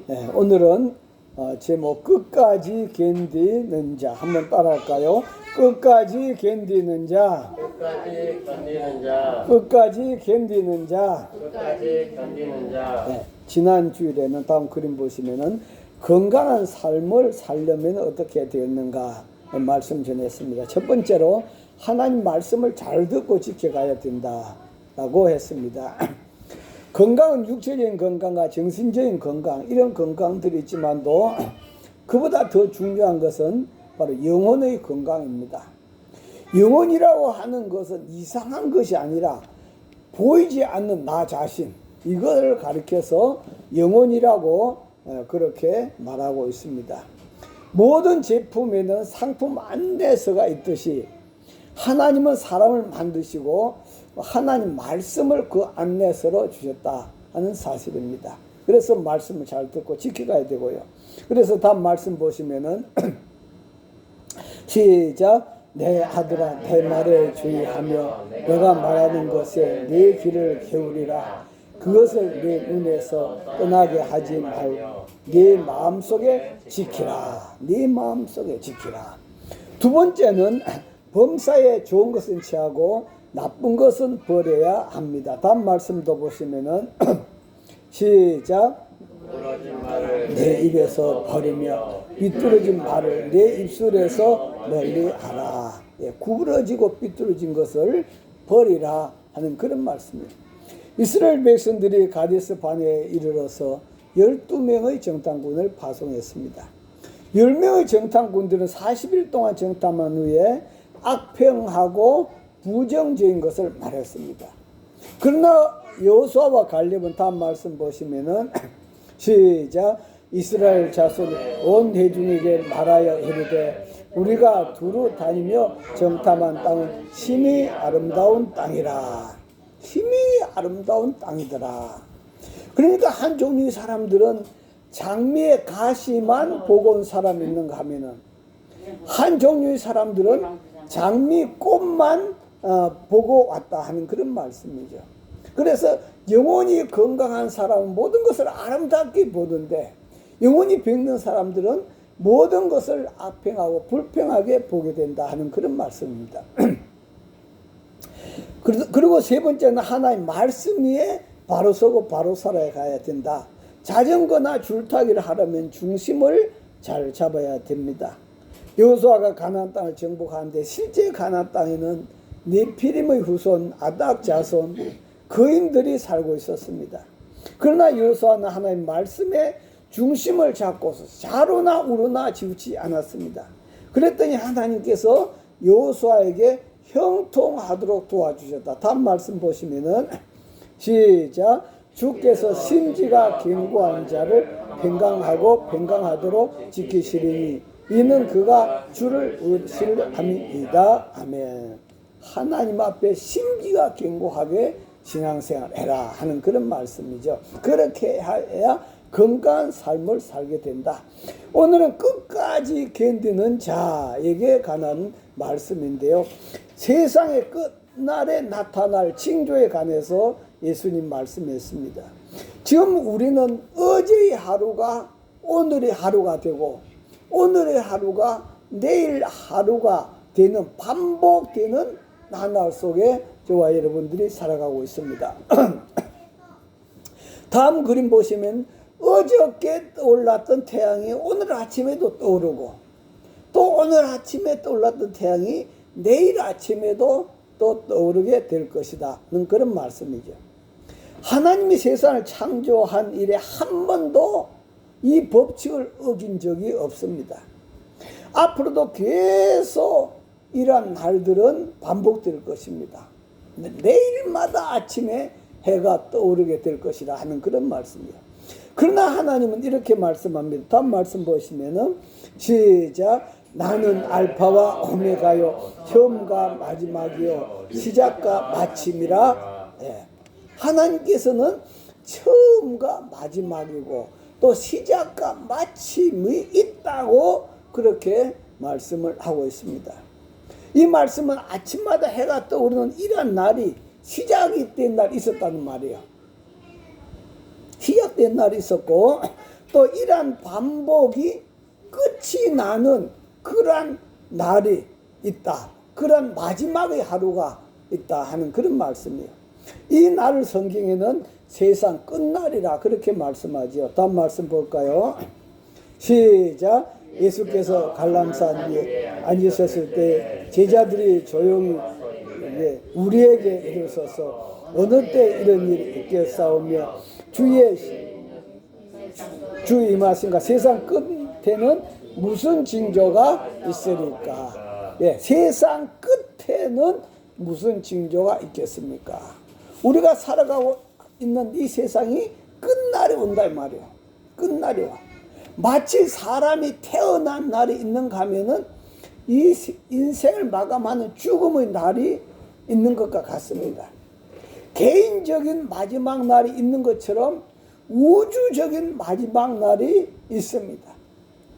오늘은 제목 끝까지 견디는 자 한번 따라할까요? 끝까지 견디는 자, 끝까지 견디는 자, 끝까지 견디는 자. 끝까지 견디는 자. 지난 주일에는 다음 그림 보시면은 건강한 삶을 살려면 어떻게 되었는가 말씀 전했습니다. 첫 번째로 하나님 말씀을 잘 듣고 지켜가야 된다라고 했습니다. 건강은 육체적인 건강과 정신적인 건강, 이런 건강들이 있지만도 그보다 더 중요한 것은 바로 영혼의 건강입니다. 영혼이라고 하는 것은 이상한 것이 아니라 보이지 않는 나 자신, 이걸 가리켜서 영혼이라고 그렇게 말하고 있습니다. 모든 제품에는 상품 안내서가 있듯이 하나님은 사람을 만드시고 하나님 말씀을 그 안내서로 주셨다 하는 사실입니다. 그래서 말씀을 잘 듣고 지켜가야 되고요. 그래서 다음 말씀 보시면은 시작. 내 아들아 내 말에 주의하며 내가 말하는 것에 내 귀를 기울이라. 그것을 내 눈에서 떠나게 하지 말고 네 마음속에 지키라. 네 마음속에 지키라. 두 번째는 범사에 좋은 것은 취하고 나쁜 것은 버려야 합니다. 다음 말씀도 보시면은 시작. 내 입에서 버리며 삐뚤어진 말을 내 입술에서 멀리하라. 구부러지고 삐뚤어진 것을 버리라 하는 그런 말씀이에요. 이스라엘 백성들이 가데스 바네에 이르러서 12명의 정탐꾼을 파송했습니다. 10명의 정탐꾼들은 40일 동안 정탐한 후에 악평하고 부정적인 것을 말했습니다. 그러나 여호수아와 갈렙은 다음 말씀 보시면은 시작. 이스라엘 자손 온 회중에게 말하여 이르되 우리가 두루 다니며 정탐한 땅은 심히 아름다운 땅이라. 심히 아름다운 땅이더라. 그러니까 한 종류의 사람들은 장미의 가시만 보고 온 사람이 있는가 하면은 한 종류의 사람들은 장미 꽃만 보고 왔다 하는 그런 말씀이죠. 그래서 영혼이 건강한 사람은 모든 것을 아름답게 보던데 영혼이 병든 사람들은 모든 것을 악평하고 불평하게 보게 된다 하는 그런 말씀입니다. 그리고 세 번째는 하나님 말씀 위에 바로 서고 바로 살아야 가야 된다. 자전거나 줄타기를 하려면 중심을 잘 잡아야 됩니다. 여호수아가 가나안 땅을 정복하는데 실제 가나안 땅에는 네피림의 후손 아닥 자손 거인들이 살고 있었습니다. 그러나 여호수아는 하나님 말씀에 중심을 잡고서 좌로나 우로나 치우치 않았습니다. 그랬더니 하나님께서 여호수아에게 형통하도록 도와주셨다. 다음 말씀 보시면은 시작. 주께서 심지가 견고한 자를 평강하도록 지키시리니 이는 그가 주를 의실함이다. 아멘. 하나님 앞에 심지가 견고하게 신앙생활 해라 하는 그런 말씀이죠. 그렇게 해야 건강한 삶을 살게 된다. 오늘은 끝까지 견디는 자에게 관한 말씀인데요. 세상의 끝날에 나타날 징조에 관해서 예수님 말씀했습니다. 지금 우리는 어제의 하루가 오늘의 하루가 되고 오늘의 하루가 내일 하루가 되는 반복되는 나날 속에 저와 여러분들이 살아가고 있습니다. 다음 그림 보시면 어저께 떠올랐던 태양이 오늘 아침에도 떠오르고 또 오늘 아침에 떠올랐던 태양이 내일 아침에도 또 떠오르게 될 것이다 는 그런 말씀이죠. 하나님이 세상을 창조한 이래 한 번도 이 법칙을 어긴 적이 없습니다. 앞으로도 계속 이러한 날들은 반복될 것입니다. 내일마다 아침에 해가 떠오르게 될 것이라 하는 그런 말씀이에요. 그러나 하나님은 이렇게 말씀합니다. 다음 말씀 보시면은 시작. 나는 알파와 오메가요 처음과 마지막이요 시작과 마침이라. 하나님께서는 처음과 마지막이고 또 시작과 마침이 있다고 그렇게 말씀을 하고 있습니다. 이 말씀은 아침마다 해가 떠오르는 이러한 날이 시작이 된 날 있었다는 말이에요. 시작 시작된 날이 있었고 또 이러한 반복이 끝이 나는 그러한 날이 있다. 그런 마지막의 하루가 있다 하는 그런 말씀이에요. 이 날을 성경에는 세상 끝날이라 그렇게 말씀하죠. 다음 말씀 볼까요? 시작. 예수께서 갈람산 위에 앉으셨을 때 제자들이 조용히 우리에게 이르소서 어느 때 이런 일이 있겠사오며 주 임하신가 세상 끝에는 무슨 징조가 있으리까. 예, 세상 끝에는 무슨 징조가 있겠습니까? 우리가 살아가고 있는 이 세상이 끝날이 온다 이 말이에요. 끝날이 와. 마치 사람이 태어난 날이 있는가 하면은 이 인생을 마감하는 죽음의 날이 있는 것과 같습니다. 개인적인 마지막 날이 있는 것처럼 우주적인 마지막 날이 있습니다.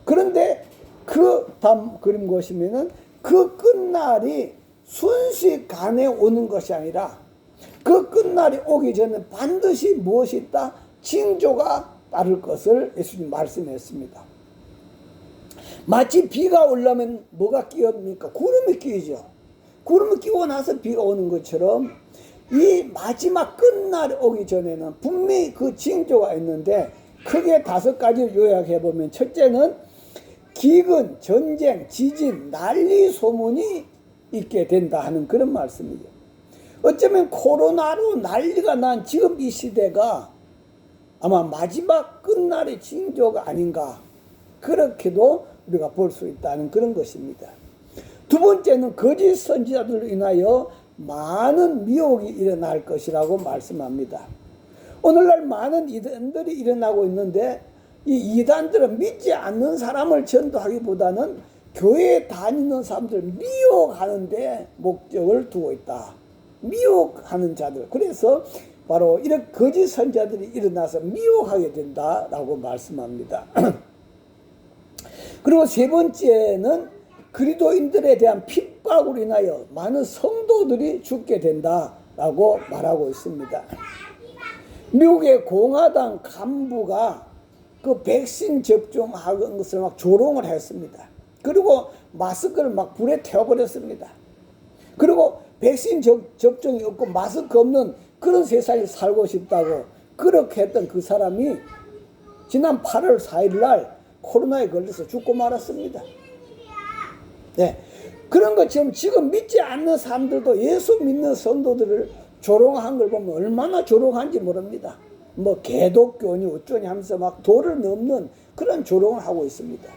그런데 그 다음 그림 보시면은 그 끝날이 순식간에 오는 것이 아니라 그 끝날이 오기 전에 반드시 무엇이 있다? 징조가 따를 것을 예수님 말씀했습니다. 마치 비가 오려면 뭐가 끼옵니까? 구름이 끼죠. 구름이 끼고 나서 비가 오는 것처럼 이 마지막 끝날이 오기 전에는 분명히 그 징조가 있는데 크게 5가지를 요약해 보면 첫째는 기근, 전쟁, 지진, 난리 소문이 있게 된다 하는 그런 말씀이죠. 어쩌면 코로나로 난리가 난 지금 이 시대가 아마 마지막 끝날의 징조가 아닌가 그렇게도 우리가 볼 수 있다는 그런 것입니다. 두 번째는 거짓 선지자들로 인하여 많은 미혹이 일어날 것이라고 말씀합니다. 오늘날 많은 이단들이 일어나고 있는데 이 이단들은 믿지 않는 사람을 전도하기보다는 교회에 다니는 사람들을 미혹하는 데 목적을 두고 있다. 미혹하는 자들. 그래서 바로 이런 거짓 선지자들이 일어나서 미혹하게 된다라고 말씀합니다. 그리고 세 번째는 그리스도인들에 대한 핍박으로 인하여 많은 성도들이 죽게 된다라고 말하고 있습니다. 미국의 공화당 간부가 그 백신 접종하는 것을 막 조롱을 했습니다. 그리고 마스크를 막 불에 태워버렸습니다. 그리고 백신 접종이 없고 마스크 없는 그런 세상에 살고 싶다고 그렇게 했던 그 사람이 지난 8월 4일 날 코로나에 걸려서 죽고 말았습니다. 네. 그런 것처럼 지금 믿지 않는 사람들도 예수 믿는 성도들을 조롱한 걸 보면 얼마나 조롱한지 모릅니다. 뭐 개독교니 어쩌니 하면서 막 도를 넘는 그런 조롱을 하고 있습니다.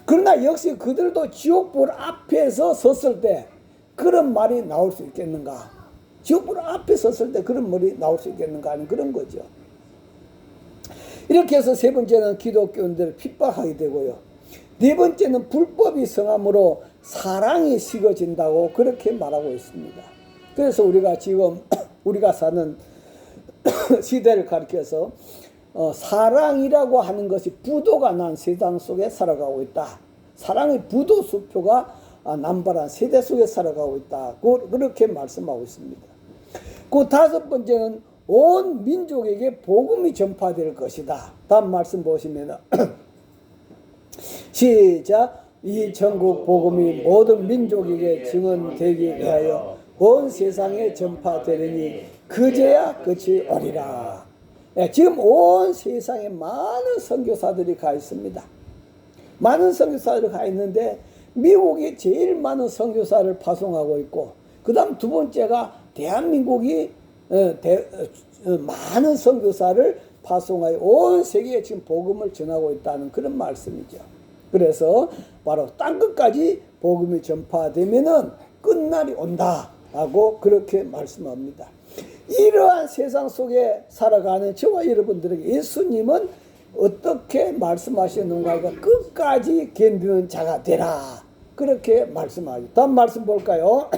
그러나 역시 그들도 지옥불 앞에서 섰을 때 그런 말이 나올 수 있겠는가? 지옥불 앞에 섰을 때 그런 말이 나올 수 있겠는가 하는 그런 거죠. 이렇게 해서 세 번째는 기독교인들을 핍박하게 되고요. 네 번째는 불법이 성함으로 사랑이 식어진다고 그렇게 말하고 있습니다. 그래서 우리가 지금 우리가 사는 시대를 가리켜서 사랑이라고 하는 것이 부도가 난 세상 속에 살아가고 있다. 사랑의 부도 수표가 남발한 세대 속에 살아가고 있다. 그렇게 말씀하고 있습니다. 그 다섯 번째는 온 민족에게 복음이 전파될 것이다. 다음 말씀 보시면 시작. 이 전국 복음이 모든 민족에게 증언되기 위하여 온 세상에 전파되리니 그제야 끝이 오리라. 네, 지금 온 세상에 많은 선교사들이 가 있습니다. 많은 선교사들이 가 있는데 미국이 제일 많은 선교사를 파송하고 있고 그 다음 두 번째가 대한민국이 많은 선교사를 파송하여 온 세계에 지금 복음을 전하고 있다는 그런 말씀이죠. 그래서 바로 땅끝까지 복음이 전파되면은 끝날이 온다라고 그렇게 말씀합니다. 이러한 세상 속에 살아가는 저와 여러분들에게 예수님은 어떻게 말씀하시는가? 끝까지 견디는 자가 되라. 그렇게 말씀하죠. 다음 말씀 볼까요?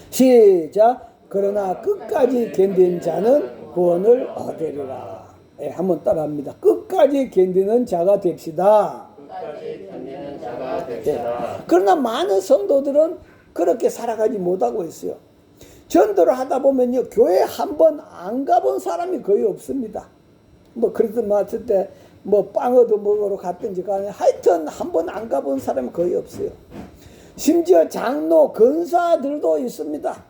시작. 그러나 끝까지 견딘 자는 구원을 얻으리라. 예, 한번 따라합니다. 끝까지 견디는 자가 됩시다. 끝까지 견디는 자가 됩시다. 예. 그러나 많은 성도들은 그렇게 살아가지 못하고 있어요. 전도를 하다 보면요, 교회 한 번 안 가본 사람이 거의 없습니다. 뭐 그래도 맞을 때 뭐 빵 얻어 먹으러 갔든지 간에 하여튼 한 번 안 가본 사람은 거의 없어요. 심지어 장로 권사들도 있습니다.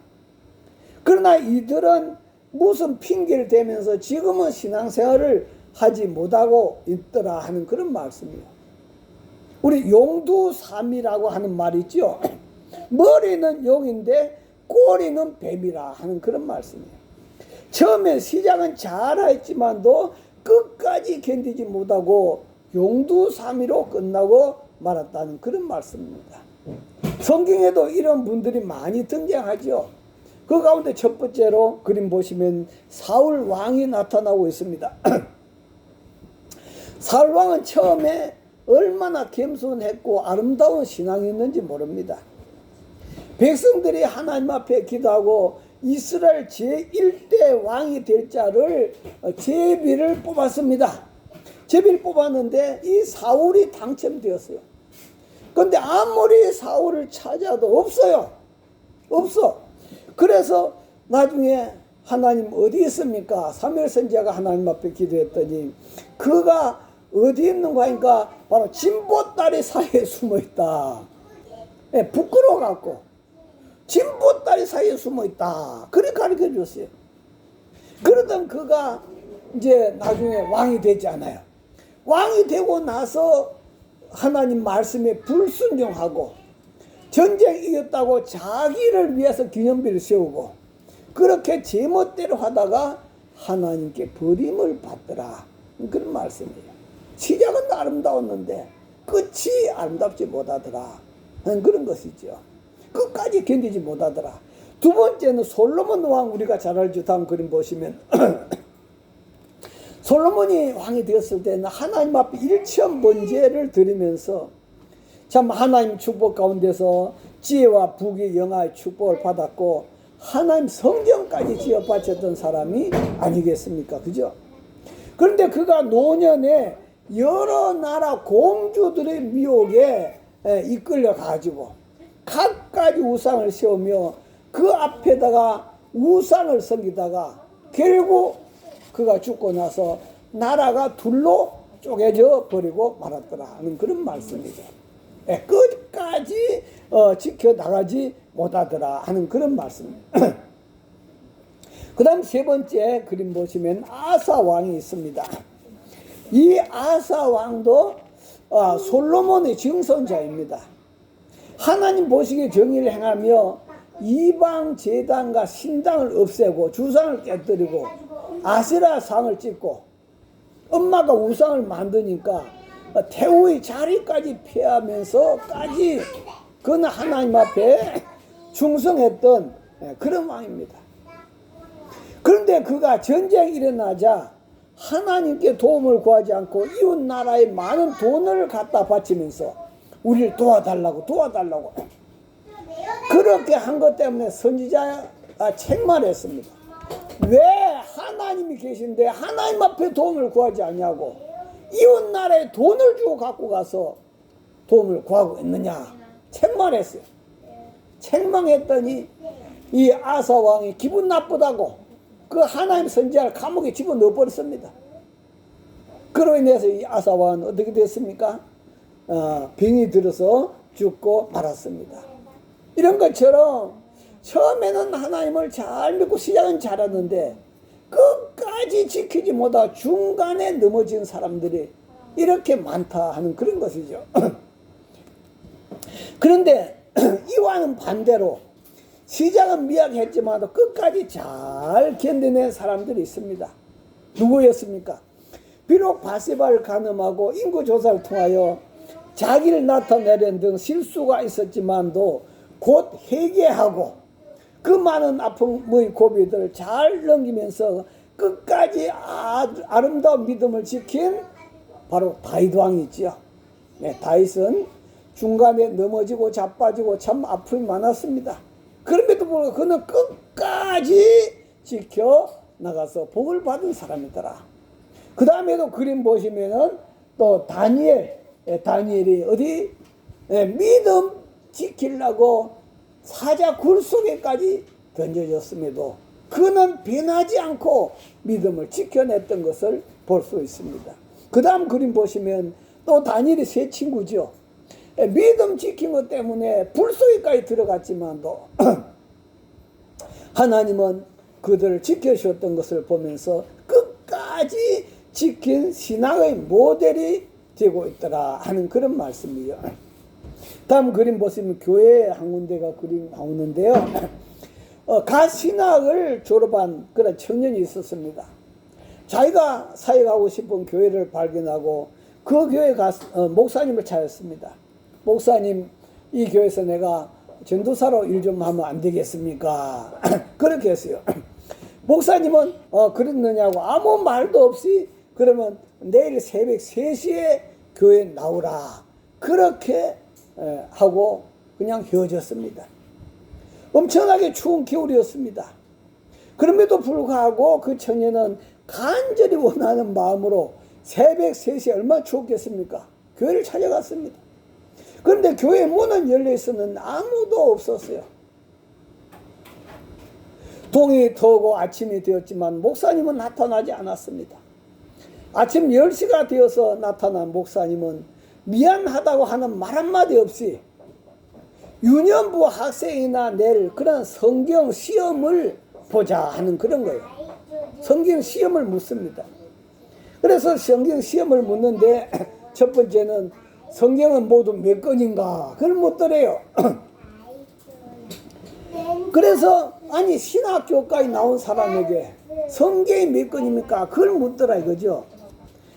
그러나 이들은 무슨 핑계를 대면서 지금은 신앙생활을 하지 못하고 있더라 하는 그런 말씀이에요. 우리 용두삼이라고 하는 말 있죠. 머리는 용인데 꼬리는 뱀이라 하는 그런 말씀이에요. 처음에 시작은 잘했지만도 끝까지 견디지 못하고 용두삼이로 끝나고 말았다는 그런 말씀입니다. 성경에도 이런 분들이 많이 등장하죠. 그 가운데 첫 번째로 그림 보시면 사울 왕이 나타나고 있습니다. 사울 왕은 처음에 얼마나 겸손했고 아름다운 신앙이었는지 모릅니다. 백성들이 하나님 앞에 기도하고 이스라엘 제1대 왕이 될 자를 제비를 뽑았습니다. 제비를 뽑았는데 이 사울이 당첨되었어요. 그런데 아무리 사울을 찾아도 없어요. 없어. 그래서 나중에 하나님 어디 있습니까? 사무엘 선지자가 하나님 앞에 기도했더니 그가 어디 있는가 하니까 바로 진보다리 사이에 숨어 있다. 예, 부끄러워갖고 진보다리 사이에 숨어 있다. 그렇게 가르쳐 줬어요. 그러던 그가 이제 나중에 왕이 되잖아요. 왕이 되고 나서 하나님 말씀에 불순종하고 전쟁 이겼다고 자기를 위해서 기념비를 세우고 그렇게 제멋대로 하다가 하나님께 버림을 받더라. 그런 말씀이에요. 시작은 아름다웠는데 끝이 아름답지 못하더라. 그런 것이죠. 끝까지 견디지 못하더라. 두 번째는 솔로몬 왕, 우리가 잘 알죠. 다음 그림 보시면 솔로몬이 왕이 되었을 때는 하나님 앞에 일천 번제를 드리면서 참 하나님 축복 가운데서 지혜와 부귀 영화의 축복을 받았고 하나님 성전까지 지어 바쳤던 사람이 아니겠습니까? 그죠? 그런데 그가 노년에 여러 나라 공주들의 미혹에 이끌려 가지고 각가지 우상을 세우며 그 앞에다가 우상을 섬기다가 결국 그가 죽고 나서 나라가 둘로 쪼개져 버리고 말았더라 하는 그런 말씀이죠. 끝까지 지켜나가지 못하더라 하는 그런 말씀입니다. 그 다음 세 번째 그림 보시면 아사 왕이 있습니다. 이 아사 왕도 솔로몬의 증손자입니다. 하나님 보시기에 정의를 행하며 이방 제단과 신당을 없애고 주상을 깨뜨리고 아세라 상을 찍고 엄마가 우상을 만드니까 태우의 자리까지 피하면서까지 그는 하나님 앞에 충성했던 그런 왕입니다. 그런데 그가 전쟁이 일어나자 하나님께 도움을 구하지 않고 이웃 나라에 많은 돈을 갖다 바치면서 우리를 도와달라고 그렇게 한 것 때문에 선지자가 책망했습니다. 왜 하나님이 계신데 하나님 앞에 도움을 구하지 않냐고 이웃 나라에 돈을 주고 갖고 가서 도움을 구하고 있느냐 책망했어요. 책망했더니 이 아사 왕이 기분 나쁘다고 그 하나님 선지자를 감옥에 집어넣어 버렸습니다. 그로 인해서 이 아사 왕은 어떻게 됐습니까? 병이 들어서 죽고 말았습니다. 이런 것처럼 처음에는 하나님을 잘 믿고 시작은 잘하는데 끝까지 지키지 못하고 중간에 넘어진 사람들이 이렇게 많다 하는 그런 것이죠. 그런데 이와는 반대로 시작은 미약했지만 끝까지 잘 견뎌낸 사람들이 있습니다. 누구였습니까? 비록 바세바를 간음하고 인구조사를 통하여 자기를 나타내는 등 실수가 있었지만도 곧 회개하고 그 많은 아픔의 고비들을 잘 넘기면서 끝까지 아름다운 믿음을 지킨 바로 다윗 왕이 있죠. 네, 다윗은 중간에 넘어지고 자빠지고 참 아픔이 많았습니다. 그럼에도 불구하고 그는 끝까지 지켜나가서 복을 받은 사람이더라. 그 다음에도 그림 보시면은 또 다니엘이 어디 믿음 지키려고 사자 굴 속에까지 던져졌음에도 그는 변하지 않고 믿음을 지켜냈던 것을 볼 수 있습니다. 그 다음 그림 보시면 또 다니엘이 세 친구죠. 믿음 지킨 것 때문에 불 속에까지 들어갔지만도 하나님은 그들을 지켜주셨던 것을 보면서 끝까지 지킨 신앙의 모델이 되고 있더라 하는 그런 말씀이에요. 다음 그림 보시면 교회 한 군데가 그림 나오는데요. 가신학을 졸업한 그런 청년이 있었습니다. 자기가 사역하고 싶은 교회를 발견하고 그 교회 목사님을 찾았습니다. 목사님, 이 교회에서 내가 전도사로 일 좀 하면 안 되겠습니까? 그렇게 했어요. 목사님은 그랬느냐고 아무 말도 없이 그러면 내일 새벽 3시에 교회에 나오라. 그렇게 하고 그냥 헤어졌습니다. 엄청나게 추운 겨울이었습니다. 그럼에도 불구하고 그 청년은 간절히 원하는 마음으로 새벽 3시에 얼마나 추웠겠습니까? 교회를 찾아갔습니다. 그런데 교회 문은 열려 있었는데 아무도 없었어요. 동이 터고 아침이 되었지만 목사님은 나타나지 않았습니다. 아침 10시가 되어서 나타난 목사님은 미안하다고 하는 말 한마디 없이 유년부 학생이나 낼 그런 성경 시험을 보자 하는 그런 거예요. 성경 시험을 묻습니다. 그래서 성경 시험을 묻는데 첫 번째는 성경은 모두 몇 권인가 그걸 묻더래요. 그래서 아니 신학교까지 나온 사람에게 성경이 몇 권입니까? 그걸 묻더라 이거죠.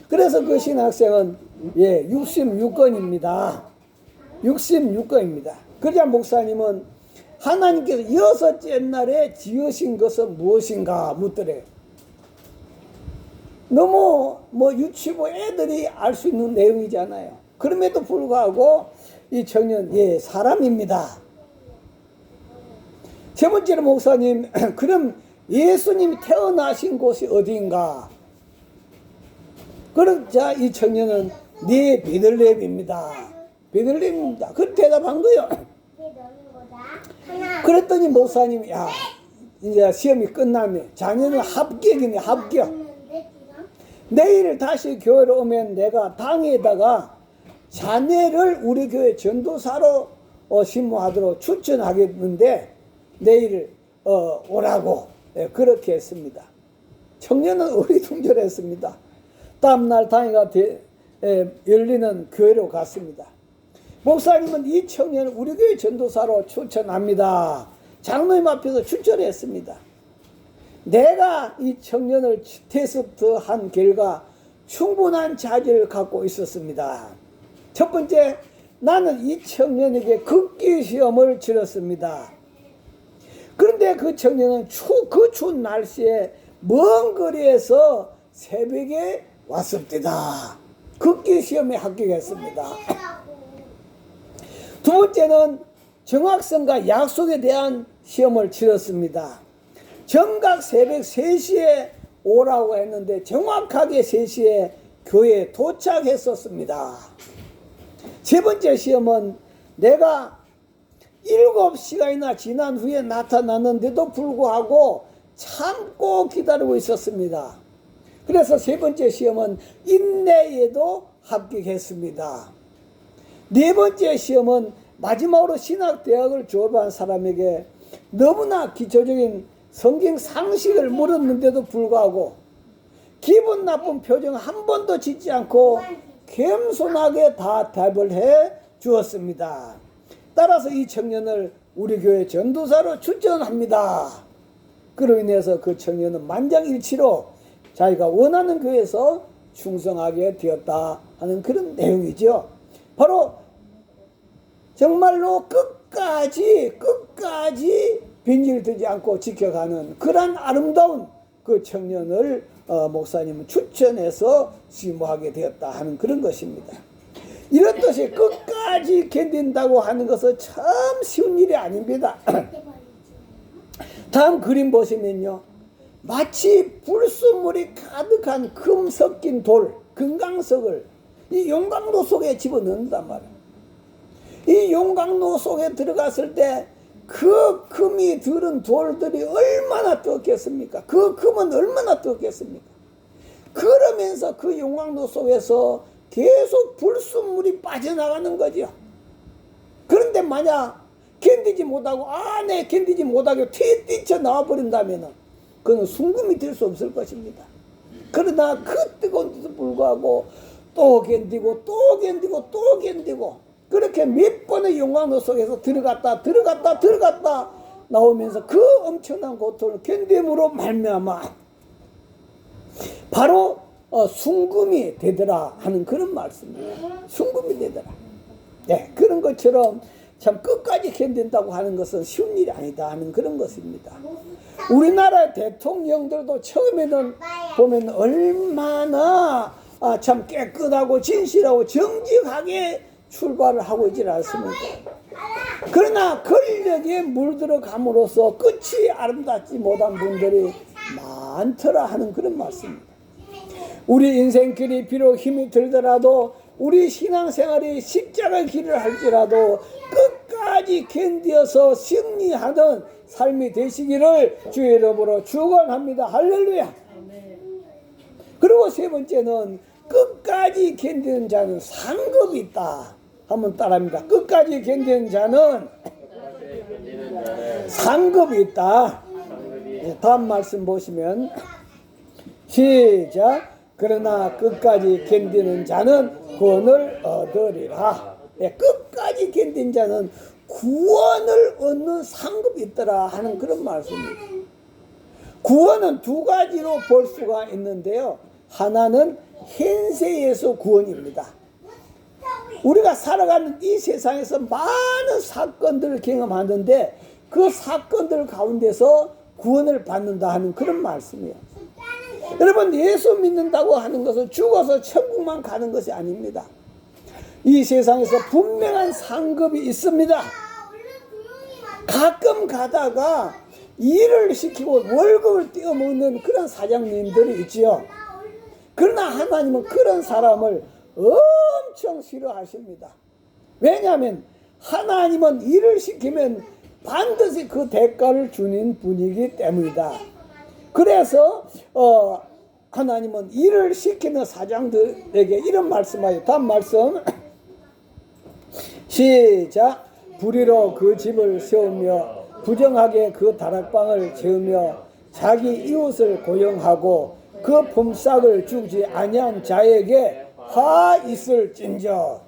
그래서 그 신학생은 66권입니다. 66권입니다. 그러자 목사님은 하나님께서 6째 날에 지으신 것은 무엇인가 묻더래요. 너무 유치부 애들이 알 수 있는 내용이잖아요. 그럼에도 불구하고 이 청년 사람입니다. 세 번째로 목사님, 그럼 예수님이 태어나신 곳이 어디인가? 그러자 이 청년은 네 베들레헴입니다. 베들레헴입니다. 그 대답한 거예요. 그랬더니 목사님이 이제 시험이 끝나면 자녀는 합격이네 합격. 내일 다시 교회로 오면 내가 당에다가 자네를 우리 교회 전도사로 신무하도록 추천하겠는데 내일 오라고 그렇게 했습니다. 청년은 어리둥절했습니다. 다음날 당회가 열리는 교회로 갔습니다. 목사님은 이 청년을 우리 교회 전도사로 추천합니다. 장로님 앞에서 추천했습니다. 내가 이 청년을 테스트한 결과 충분한 자질을 갖고 있었습니다. 첫 번째, 나는 이 청년에게 극기 시험을 치렀습니다. 그런데 그 청년은 그 추운 날씨에 먼 거리에서 새벽에 왔습니다. 극기 시험에 합격했습니다. 두 번째는 정확성과 약속에 대한 시험을 치렀습니다. 정각 새벽 3시에 오라고 했는데 정확하게 3시에 교회에 도착했었습니다. 세 번째 시험은 내가 7시간이나 지난 후에 나타났는데도 불구하고 참고 기다리고 있었습니다. 그래서 세 번째 시험은 인내에도 합격했습니다. 네 번째 시험은 마지막으로 신학대학을 졸업한 사람에게 너무나 기초적인 성경 상식을 물었는데도 불구하고 기분 나쁜 표정 한 번도 짓지 않고 겸손하게 다 답을 해 주었습니다. 따라서 이 청년을 우리 교회 전도사로 추천합니다. 그로 인해서 그 청년은 만장일치로 자기가 원하는 교회에서 충성하게 되었다 하는 그런 내용이죠. 바로 정말로 끝까지 빈질되지 않고 지켜가는 그런 아름다운 그 청년을 목사님은 추천해서 시무하게 되었다 하는 그런 것입니다. 이렇듯이 끝까지 견딘다고 하는 것은 참 쉬운 일이 아닙니다. 다음 그림 보시면요, 마치 불순물이 가득한 금 섞인 돌, 금강석을 이 용광로 속에 집어넣는단 말이에요. 이 용광로 속에 들어갔을 때 그 금이 들은 돌들이 얼마나 뜨겁겠습니까? 그 금은 얼마나 뜨겁겠습니까? 그러면서 그 용광로 속에서 계속 불순물이 빠져나가는 거죠. 그런데 만약 견디지 못하고 내 견디지 못하고 뛰쳐 나와버린다면 그는 순금이 될 수 없을 것입니다. 그러나 그 뜨거운 데도 불구하고 또 견디고 또 견디고 또 견디고 그렇게 몇 번의 용광로 속에서 들어갔다 나오면서 그 엄청난 고통을 견딤으로 말미암아 바로 순금이 되더라 하는 그런 말씀입니다. 순금이 되더라. 네, 그런 것처럼 참 끝까지 견딘다고 하는 것은 쉬운 일이 아니다 하는 그런 것입니다. 우리나라 대통령들도 처음에는 보면 얼마나 참 깨끗하고 진실하고 정직하게 출발을 하고 있지 않습니까? 그러나 권력에 물들어감으로써 끝이 아름답지 못한 분들이 많더라 하는 그런 말씀입니다. 우리 인생길이 비록 힘이 들더라도 우리 신앙생활이 십자가 길을 할지라도 끝까지 견디어서 승리하는 삶이 되시기를 주의 이름으로 축원합니다. 할렐루야. 그리고 세 번째는 끝까지 견디는 자는 상급이 있다. 한번 따라합니다. 끝까지 견디는 자는 상급이 있다. 다음 말씀 보시면 시작. 그러나 끝까지 견디는 자는 구원을 얻으리라. 끝까지 견딘 자는 구원을 얻는 상급이 있더라 하는 그런 말씀입니다. 구원은 두 가지로 볼 수가 있는데요. 하나는 현세에서 구원입니다. 우리가 살아가는 이 세상에서 많은 사건들을 경험하는데 그 사건들 가운데서 구원을 받는다 하는 그런 말씀이에요. 여러분, 예수 믿는다고 하는 것은 죽어서 천국만 가는 것이 아닙니다. 이 세상에서 분명한 상급이 있습니다. 가끔 가다가 일을 시키고 월급을 떼어먹는 그런 사장님들이 있지요. 그러나 하나님은 그런 사람을 엄청 싫어하십니다. 왜냐하면 하나님은 일을 시키면 반드시 그 대가를 주는 분이기 때문이다. 그래서 하나님은 일을 시키는 사장들에게 이런 말씀하여 다음 말씀 시작. 불의로 그 집을 세우며 부정하게 그 다락방을 채우며 자기 이웃을 고용하고 그 품삯을 주지 아니한 자에게 화 있을진저.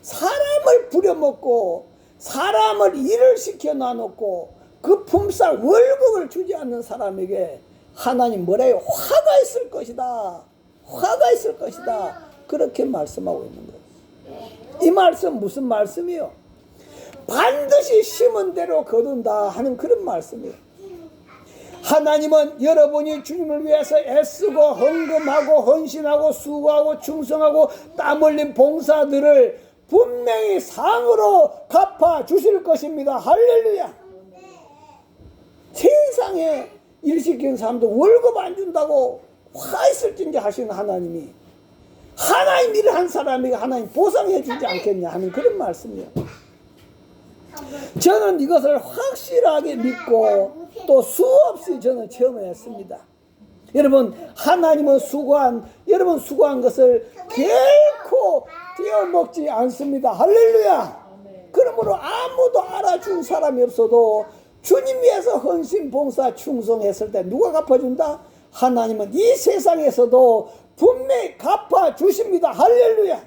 사람을 부려먹고 사람을 일을 시켜 놔놓고 그 품삯 월급을 주지 않는 사람에게 하나님 뭐래요? 화가 있을 것이다. 화가 있을 것이다. 그렇게 말씀하고 있는 거예요. 이 말씀 무슨 말씀이요? 반드시 심은 대로 거둔다 하는 그런 말씀이에요. 하나님은 여러분이 주님을 위해서 애쓰고 헌금하고 헌신하고 수고하고 충성하고 땀 흘린 봉사들을 분명히 상으로 갚아 주실 것입니다. 할렐루야. 세상에 일 시키는 사람도 월급 안 준다고 화 있을진지 하시는 하나님이 하나님 일을 한 사람에게 하나님 보상해 주지 않겠냐 하는 그런 말씀이에요. 저는 이것을 확실하게 믿고 또 수없이 저는 체험했습니다. 여러분, 하나님은 여러분 수고한 것을 결코 떼어먹지 않습니다. 할렐루야. 그러므로 아무도 알아준 사람이 없어도 주님 위해서 헌신, 봉사, 충성했을 때 누가 갚아준다? 하나님은 이 세상에서도 분명히 갚아주십니다. 할렐루야.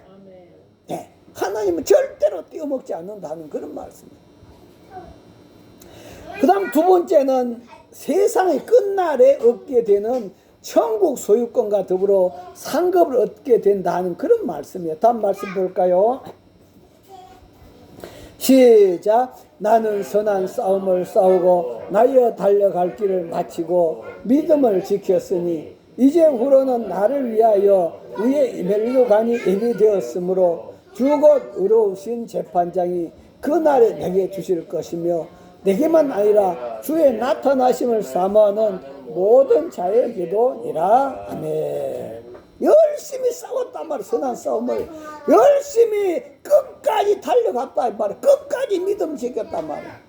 네, 하나님은 절대로 떼어먹지 않는다는 그런 말씀입니다. 그 다음 두 번째는 세상의 끝날에 얻게 되는 천국 소유권과 더불어 상급을 얻게 된다는 그런 말씀이에요. 다음 말씀 볼까요? 시작. 나는 선한 싸움을 싸우고 나이어 달려갈 길을 마치고 믿음을 지켰으니 이제 후로는 나를 위하여 위에 멜류관이 예비되었으므로 주곧 의로우신 재판장이 그날에 내게 주실 것이며 내게만 아니라 주의 나타나심을 사모하는 모든 자에게도니라. 아멘. 열심히 싸웠단 말이야. 선한 싸움을 열심히 끝까지 달려갔다 말이야. 끝까지 믿음 지켰단 말이야.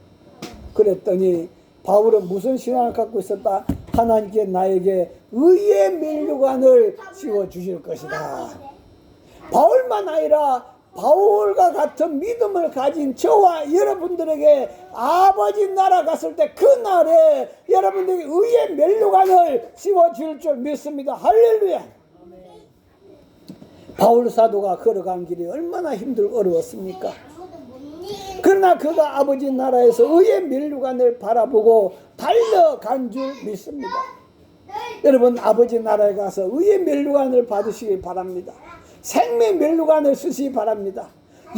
그랬더니 바울은 무슨 신앙을 갖고 있었다? 하나님께 나에게 의의 면류관을 씌워 주실 것이다. 바울만 아니라 바울과 같은 믿음을 가진 저와 여러분들에게 아버지 나라 갔을 때 그날에 여러분들에게 의의 면류관을 씌워줄 줄 믿습니다. 할렐루야. 바울 사도가 걸어간 길이 얼마나 힘들고 어려웠습니까? 그러나 그가 아버지 나라에서 의의 면류관을 바라보고 달려간 줄 믿습니다. 여러분 아버지 나라에 가서 의의 면류관을 받으시기 바랍니다. 생명의 면류관을 쓰시기 바랍니다.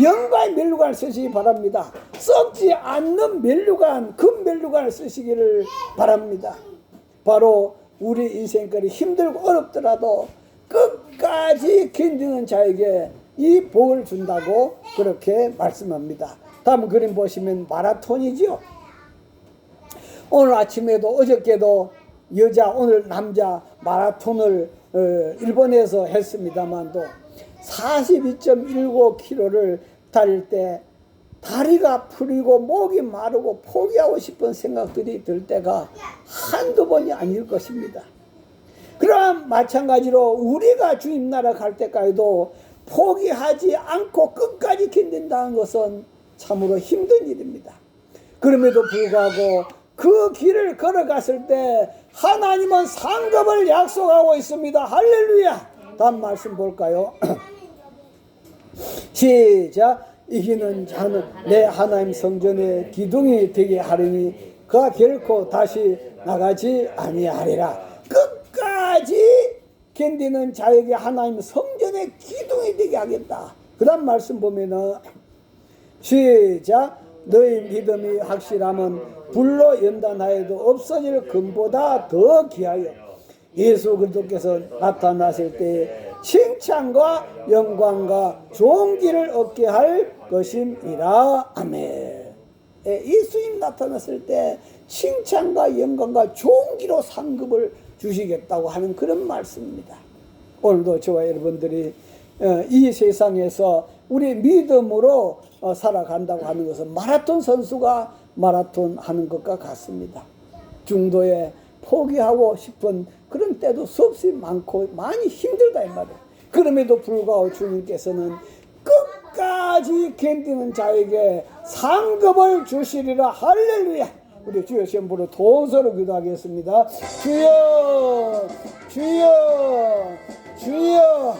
영광의 면류관을 쓰시기 바랍니다. 썩지 않는 면류관, 금 면류관을 쓰시기를 바랍니다. 바로 우리 인생거리 힘들고 어렵더라도 끝까지 견디는 자에게 이 복을 준다고 그렇게 말씀합니다. 다음 그림 보시면 마라톤이죠. 오늘 아침에도 어저께도 여자 오늘 남자 마라톤을 일본에서 했습니다만도 42.19km를 달릴 때 다리가 풀리고 목이 마르고 포기하고 싶은 생각들이 들 때가 한두 번이 아닐 것입니다. 그럼 마찬가지로 우리가 주님 나라 갈 때까지도 포기하지 않고 끝까지 견딘다는 것은 참으로 힘든 일입니다. 그럼에도 불구하고 그 길을 걸어갔을 때 하나님은 상급을 약속하고 있습니다. 할렐루야. 다음 말씀 볼까요? 시작. 이기는 자는 내 하나님 성전의 기둥이 되게 하리니 그가 결코 다시 나가지 아니하리라. 끝까지 견디는 자에게 하나님 성전의 기둥이 되게 하겠다. 그 다음 말씀 보면은 시작. 너희 믿음이 확실하면 불로 연단하여도 없어질 금보다 더 귀하여 예수 그리스도께서 나타나실 때 칭찬과 영광과 좋은 길을 얻게 할 것임이라. 아멘. 예수님 나타났을 때 칭찬과 영광과 좋은 길로 상급을 주시겠다고 하는 그런 말씀입니다. 오늘도 저와 여러분들이 이 세상에서 우리 믿음으로 살아간다고 하는 것은 마라톤 선수가 마라톤 하는 것과 같습니다. 중도에 포기하고 싶은 그런 때도 수없이 많고 많이 힘들다 이 말이에요. 그럼에도 불구하고 주님께서는 끝까지 견디는 자에게 상급을 주시리라. 할렐루야. 우리 주여 시험부로 동서로 기도하겠습니다. 주여 주여 주여.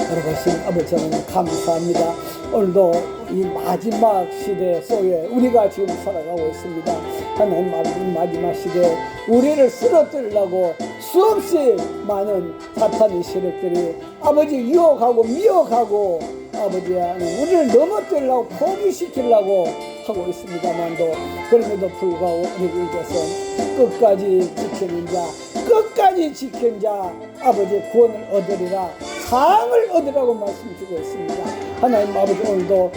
여러분 아버지 하나님 감사합니다. 오늘도 이 마지막 시대 속에 우리가 지금 살아가고 있습니다. 하나님 아버지 마지막 시대에 우리를 쓰러뜨리려고 수없이 많은 사탄의 세력들이 아버지 유혹하고 미혹하고 아버지 하나님 우리를 넘어뜨리려고 포기시키려고 하고 있습니다만도 그럼에도 불구하고 우리에게서 끝까지 지키는 자 끝까지 지킨 자 아버지 구원을 얻으리라 상을 얻으라고 말씀 주고 있습니다. 하나님 아버지 오늘도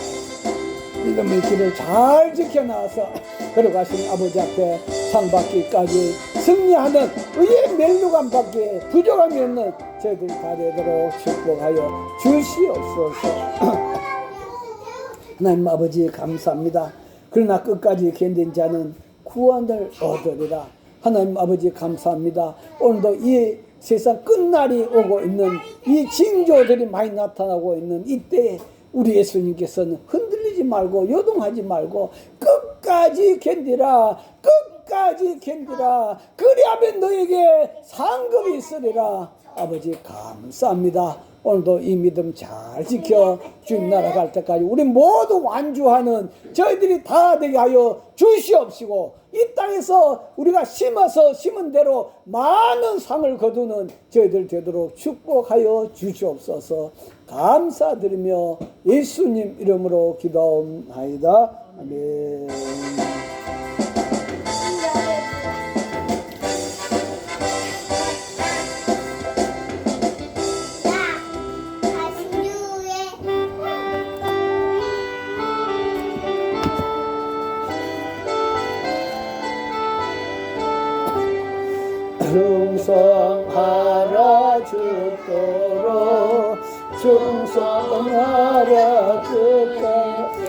믿음의 길을 잘 지켜나와서 걸어가신 아버지 앞에 상 받기까지 승리하는 의의 면류관 받기에 부족함이 없는 저희들이 다 되도록 축복하여 주시옵소서. 하나님 아버지 감사합니다. 그러나 끝까지 견딘 자는 구원을 얻으리라. 하나님 아버지 감사합니다. 오늘도 이 세상 끝날이 오고 있는 이 징조들이 많이 나타나고 있는 이때에 우리 예수님께서는 흔들리지 말고 요동하지 말고 끝까지 견디라. 끝까지 견디라. 그리하면 너에게 상급이 있으리라. 아버지 감사합니다. 오늘도 이 믿음 잘 지켜 주님 나라 갈 때까지 우리 모두 완주하는 저희들이 다 되게 하여 주시옵시고 이 땅에서 우리가 심어서 심은 대로 많은 상을 거두는 저희들 되도록 축복하여 주시옵소서. 감사드리며 예수님 이름으로 기도하옵나이다. 아멘. 충성하라 죽도록 충성하라 끝까지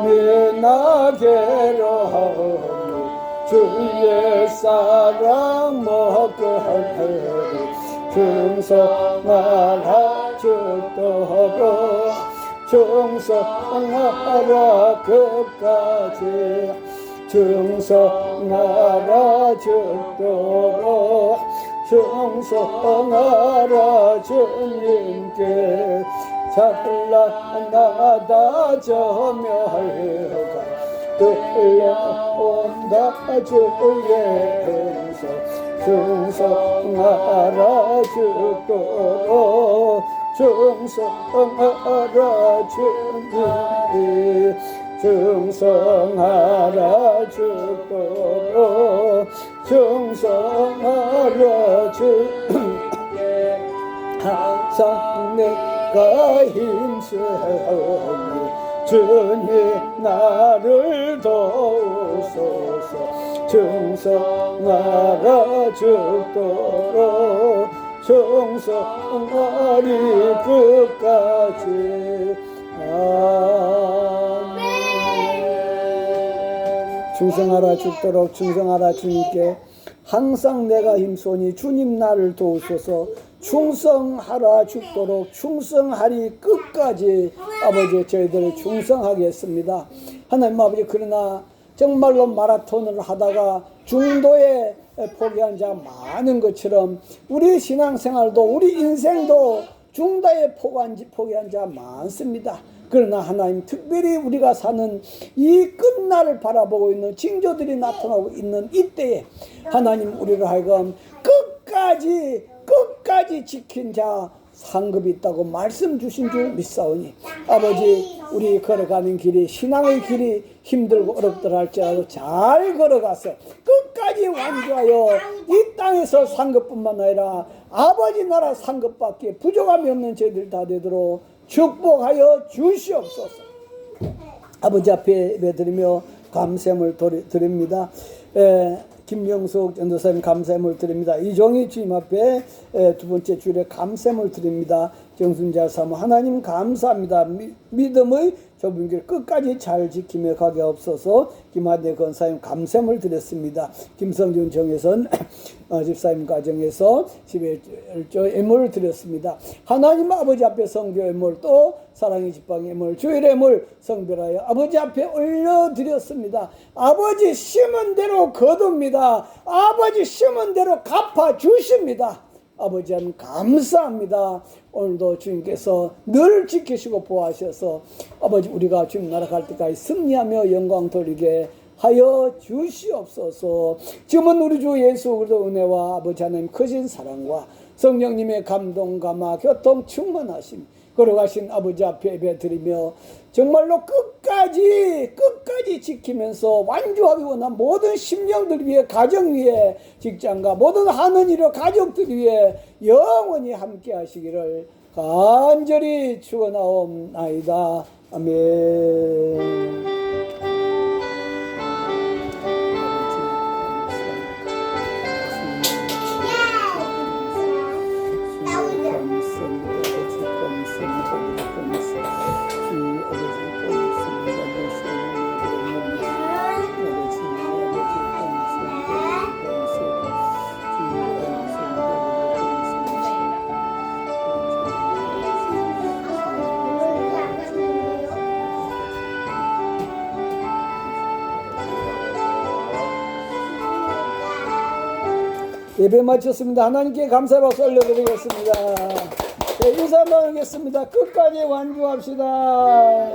내 나게로 하오니 주의 사랑 먹으리 충성하라 죽도록 충성하라 끝까지 충성하라 죽도록 충성하라 주님께 찬란하다 저 멸가 들려온다 주의 행성 충성하라 죽도록 충성하라 주님 충성하라 죽도록 충성하라 주님께 항상 내가 힘쓰니 주님 나를 도우소서 충성하라 죽도록 충성하리 끝까지 아멘. 충성하라 죽도록 충성하라 주님께 항상 내가 힘쓰니 주님 나를 도우소서 충성하라 죽도록 충성하리 끝까지 아버지 저희들을 충성하겠습니다. 하나님 아버지 그러나 정말로 마라톤을 하다가 중도에 포기한 자 많은 것처럼 우리 신앙생활도 우리 인생도 중도에 포기한 자 많습니다. 그러나 하나님 특별히 우리가 사는 이 끝날을 바라보고 있는 징조들이 나타나고 있는 이때에 하나님 우리를 하여금 끝까지 지킨 자 상급이 있다고 말씀 주신 줄 믿사오니 아버지 우리 걸어가는 길이 신앙의 길이 힘들고 어렵더라 할지라도 잘 걸어가서 끝까지 완주하여 이 땅에서 상급뿐만 아니라 아버지 나라 상급밖에 부족함이 없는 저희들 다 되도록 축복하여 주시옵소서. 아버지 앞에 예배드리며 감사함을 드립니다. 김명숙 전도사님 감사함을 드립니다. 이종희 주님 앞에 두 번째 주일에 감사함을 드립니다. 정순자 사모 하나님 감사합니다. 믿음의 좁은 길 끝까지 잘 지키며 가게 없어서 김하대 권사님 감사함을 드렸습니다. 김성준 정혜선 집사님 가정에서 11조 예물을 드렸습니다. 하나님 아버지 앞에 성교 예물 또 사랑의 지팡이 예물 주일 예물 성별하여 아버지 앞에 올려드렸습니다. 아버지 심은 대로 거둡니다. 아버지 심은 대로 갚아주십니다. 아버지 하나님 감사합니다. 오늘도 주님께서 늘 지키시고 보호하셔서 아버지 우리가 주님 나라 갈 때까지 승리하며 영광 돌리게 하여 주시옵소서. 지금은 우리 주 예수 그리스도 은혜와 아버지 하나님 크신 사랑과 성령님의 감동 감화 교통 충만하심 걸어가신 아버지 앞에 예배드리며 정말로 끝까지 지키면서 완주하기 원한 모든 심령들 위해 가정 위해 직장과 모든 하는 일을 가족들 위해 영원히 함께 하시기를 간절히 축원하옵나이다. 아멘. 예배 마쳤습니다. 하나님께 감사의 박수 올려드리겠습니다. 네, 인사 나누겠습니다. 끝까지 완주합시다.